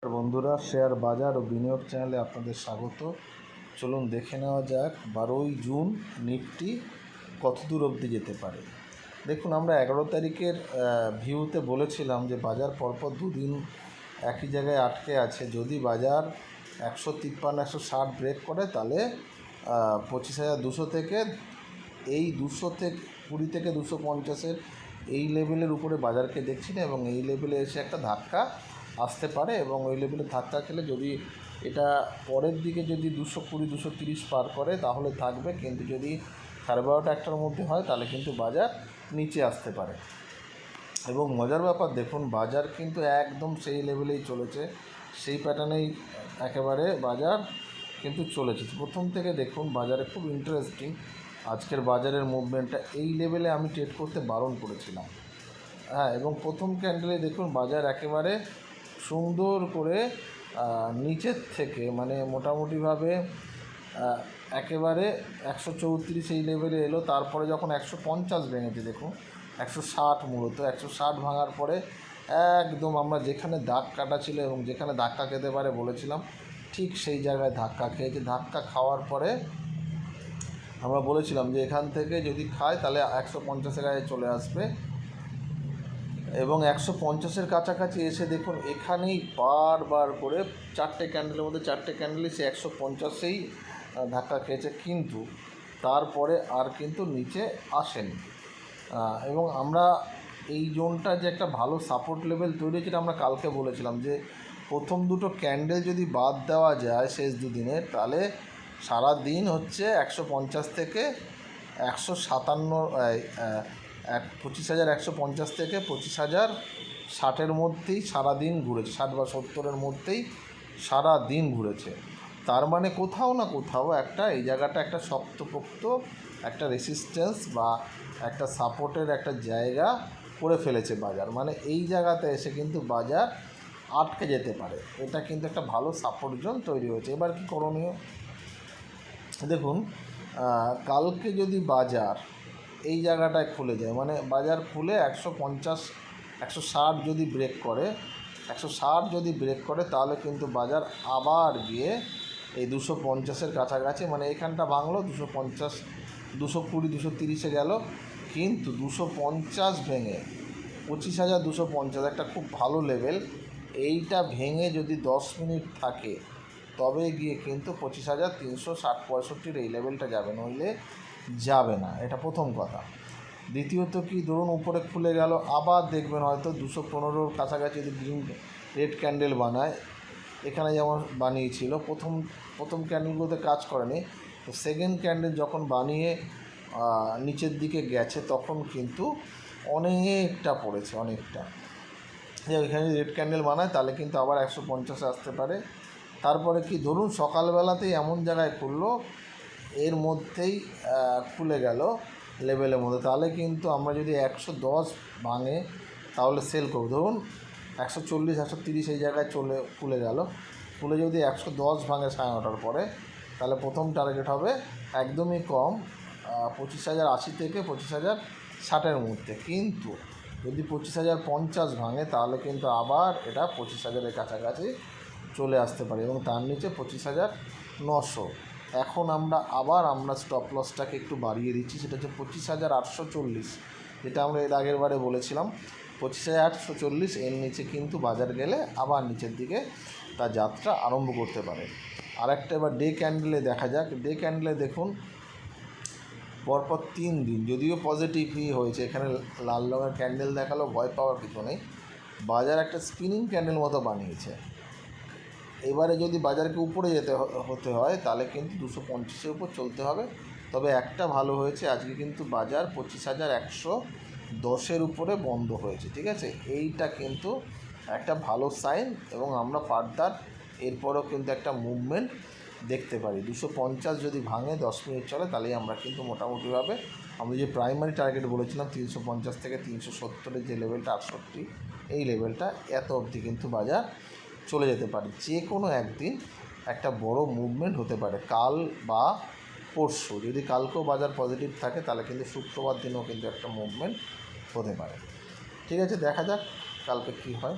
বন্ধুরা, শেয়ার বাজার ও বিনিয়োগ চ্যানেলে আপনাদের স্বাগত। চলুন দেখে নেওয়া যাক 12ই জুন নিফটি কত দূর অবধি যেতে পারে। দেখুন, আমরা 11 তারিখের ভিউতে বলেছিলাম যে বাজার পরপর দুদিন একই জায়গায় আটকে আছে। যদি বাজার 153-160 ব্রেক করে তাহলে 25,200 থেকে এই 220 থেকে 250-এর এই লেভেলের উপরে বাজারকে দেখছি না, এবং এই লেভেলে এসে একটা ধাক্কা আসতে পারে, এবং ওই লেভেলে ধাক্কা খেলে যদি এটা পরের দিকে যদি 220-230 পার করে তাহলে থাকবে, কিন্তু যদি 12:30-1টার মধ্যে হয় তাহলে কিন্তু বাজার নিচে আসতে পারে। এবং মজার ব্যাপার দেখুন, বাজার কিন্তু একদম সেই লেভেলেই চলেছে, সেই প্যাটার্নেই একেবারে বাজার কিন্তু চলেছে প্রথম থেকে। দেখুন বাজারে খুব ইন্টারেস্টিং আজকের বাজারের মুভমেন্টটা। এই লেভেলে আমি ট্রেড করতে বারণ করেছিলাম, এবং প্রথম ক্যান্ডেলে দেখুন বাজার একেবারে সুন্দর করে নিচের থেকে মানে মোটামুটিভাবে একেবারে 134 এই লেভেলে এলো। তারপরে যখন 150 ভেঙেছে, দেখুন 160, মূলত 160 ভাঙার পরে একদম আমরা যেখানে দাগ কাটা ছিল এবং যেখানে ধাক্কা খেতে পারে বলেছিলাম, ঠিক সেই জায়গায় ধাক্কা খেয়েছে। ধাক্কা খাওয়ার পরে আমরা বলেছিলাম যে এখান থেকে যদি খায় তাহলে 150-এর গায়ে চলে আসবে, এবং 150-এর কাছাকাছি এসে দেখুন এখানেই বারবার করে 4টে ক্যান্ডেলের মধ্যে 4টে ক্যান্ডেলই সে 150-এই ধাক্কা খেয়েছে, কিন্তু তারপরে আর কিন্তু নিচে আসেনি। এবং আমরা এই জোনটা যে একটা ভালো সাপোর্ট লেভেল তৈরি হয়েছে, আমরা কালকে বলেছিলাম যে প্রথম দুটো ক্যান্ডেল যদি বাদ দেওয়া যায় শেষ দুদিনের, তাহলে সারা দিন হচ্ছে 150 থেকে 157, 25,150 থেকে 25,060-এর মধ্যেই সারাদিন ঘুরেছে, 60 বা 70-এর মধ্যেই সারা দিন ঘুরেছে। তার মানে কোথাও না কোথাও একটা এই জায়গাটা একটা শক্তপোক্ত একটা রেসিস্ট্যান্স বা একটা সাপোর্টের একটা জায়গা করে ফেলেছে বাজার। মানে এই জায়গাতে এসে কিন্তু বাজার আটকে যেতে পারে, এটা কিন্তু একটা ভালো সাপোর্ট জোন তৈরি হয়েছে। এবার কি করণীয় দেখুন, কালকে যদি বাজার এই জায়গাটায় খুলে যায়, মানে বাজার খুলে 150-160 যদি ব্রেক করে, 160 যদি ব্রেক করে তাহলে কিন্তু বাজার আবার গিয়ে এই 250-এর কাছাকাছি, মানে এখানটা ভাঙলো 250, 220-230-এ গেল, কিন্তু 250 ভেঙে 25,250 একটা খুব ভালো লেভেল। এইটা ভেঙে যদি 10 মিনিট থাকে তবে গিয়ে কিন্তু 25,360-65 এই লেভেলটা যাবে, নইলে যাবে না। এটা প্রথম কথা। দ্বিতীয়ত কি, ধরুন উপরে খুলে গেল, আবার দেখবেন হয়তো 215-র কাছাকাছি যদি গ্রিন রেড ক্যান্ডেল বানায়, এখানে যেমন বানিয়েছিল প্রথম ক্যান্ডেলগুলোতে কাজ করেনি, তো সেকেন্ড ক্যান্ডেল যখন বানিয়ে নিচের দিকে গেছে তখন কিন্তু অনেকটা পড়েছে, অনেকটা। এখানে রেড ক্যান্ডেল বানায় তাহলে কিন্তু আবার 150-এ আসতে পারে। তারপরে কি, ধরুন সকালবেলাতেই এমন জায়গায় খুললো, এর মধ্যেই খুলে গেল লেভেলের মধ্যে, তাহলে কিন্তু আমরা যদি 110 ভাঙে তাহলে সেল করব। ধরুন 140-130 এই জায়গায় খুলে গেল, খুলে যদি 110 ভাঙে 9:30-টার পরে, তাহলে প্রথম টার্গেট হবে একদমই কম 25,080 থেকে 25,060-এর মধ্যে। কিন্তু যদি 25,050 ভাঙে তাহলে কিন্তু আবার এটা 25,000-এর কাছাকাছি চলে আসতে পারে, এবং তার নিচে 25,900। এখন আমরা স্টপ লসটাকে একটু বাড়িয়ে দিচ্ছি, সেটা হচ্ছে 25,840, যেটা আমরা এর আগের বারে বলেছিলাম 25,840। এর নিচে কিন্তু বাজার গেলে আবার নিচের দিকে তার যাত্রা আরম্ভ করতে পারে। আরেকটা এবার ডে ক্যান্ডেলে দেখা যাক। ডে ক্যান্ডেলে দেখুন পরপর 3 দিন যদিও পজিটিভই হয়েছে, এখানে লাল রঙের ক্যান্ডেল দেখালো, ভয় পাওয়ার কিছু নেই। বাজার একটা স্পিনিং ক্যান্ডেল মতো বানিয়েছে। এবারে যদি বাজারকে উপরে হতে হয় তাহলে কিন্তু 250-এর উপর চলতে হবে। তবে একটা ভালো হয়েছে, আজকে কিন্তু বাজার 25,110-এর উপরে বন্ধ হয়েছে, ঠিক আছে। এইটা কিন্তু একটা ভালো সাইন, এবং আমরা ফার্দার এরপরও কিন্তু একটা মুভমেন্ট দেখতে পারি। 250 যদি ভাঙে 10 মিনিট চলে তাহলেই আমরা কিন্তু মোটামুটিভাবে আমরা যে প্রাইমারি টার্গেট বলেছিলাম 350 থেকে 370-এর যে লেভেলটা 68, এই লেভেলটা এত অবধি কিন্তু বাজার চলে যেতে পারে। যে কোনো একদিন একটা বড় মুভমেন্ট হতে পারে, কাল বা পরশু। যদি কালকেও বাজার পজিটিভ থাকে তাহলে কিন্তু শুক্রবার দিনেও কিন্তু একটা মুভমেন্ট হতে পারে। ঠিক আছে, দেখা যাক কালকে কী হয়।